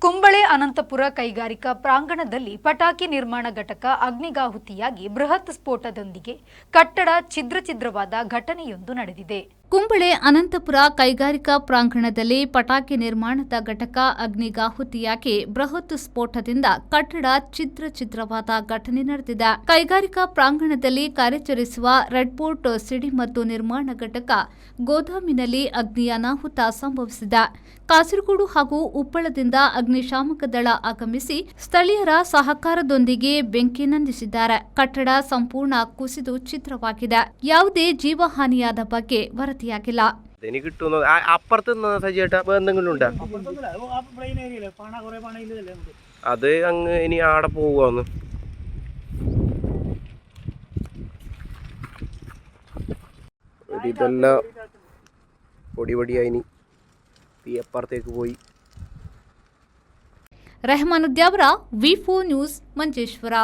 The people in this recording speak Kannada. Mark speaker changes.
Speaker 1: ಕುಂಬಳೆ ಅನಂತಪುರ ಕೈಗಾರಿಕಾ ಪ್ರಾಂಗಣದಲ್ಲಿ ಪಟಾಕಿ ನಿರ್ಮಾಣ ಘಟಕ ಅಗ್ನಿಗಾಹುತಿಯಾಗಿ ಬೃಹತ್ ಸ್ಫೋಟದೊಂದಿಗೆ ಕಟ್ಟಡ ಛಿದ್ರವಾದ ಘಟನೆಯೊಂದು ನಡೆದಿದೆ. ಕುಂಬಳೆ ಅನಂತಪುರ ಕೈಗಾರಿಕಾ ಪ್ರಾಂಗಣದಲ್ಲಿ ಪಟಾಕಿ ನಿರ್ಮಾಣದ ಘಟಕ ಅಗ್ನಿಗಾಹುತಿಯಾಗಿ ಬೃಹತ್ ಸ್ಫೋಟದಿಂದ ಕಟ್ಟಡ ಛಿದ್ರವಾದ ಘಟನೆ ನಡೆದಿದೆ. ಕೈಗಾರಿಕಾ ಪ್ರಾಂಗಣದಲ್ಲಿ ಕಾರ್ಯಾಚರಿಸುವ ರೆಡ್ಪೋರ್ಟ್ ಸಿಡಿಮದ್ದು ನಿರ್ಮಾಣ ಘಟಕ ಗೋದಾಮಿನಲ್ಲಿ ಅಗ್ನಿ ಅನಾಹುತ ಸಂಭವಿಸಿದೆ. ಕಾಸರಗೋಡು ಹಾಗೂ ಉಪ್ಪಳದಿಂದ ಅಗ್ನಿಶಾಮಕ ದಳ ಆಗಮಿಸಿ ಸ್ಥಳೀಯರ ಸಹಕಾರದೊಂದಿಗೆ ಬೆಂಕಿ ನಂದಿಸಿದ್ದಾರೆ. ಕಟ್ಟಡ ಸಂಪೂರ್ಣ ಕುಸಿದು ಛಿದ್ರವಾಗಿದೆ. ಯಾವುದೇ ಜೀವಹಾನಿಯಾದ ಬಗ್ಗೆ വരത്തിയാക്കില്ല.
Speaker 2: എനിക്ക് കിട്ടുന്നു അപ്പുറത്ത് സജിയേട്ടാ എന്തെങ്കിലും ഉണ്ടോ? അത് അങ്ങ് ഇനി ആടെ പോവാന്ന് ഇതെല്ലാം പൊടിയായി തീ അപ്പുറത്തേക്ക് പോയി.
Speaker 1: ರೆಹಮಾನುದ್ಯಾವರ ವಿ4 ನ್ಯೂಸ್ ಮಂಜೇಶ್ವರ.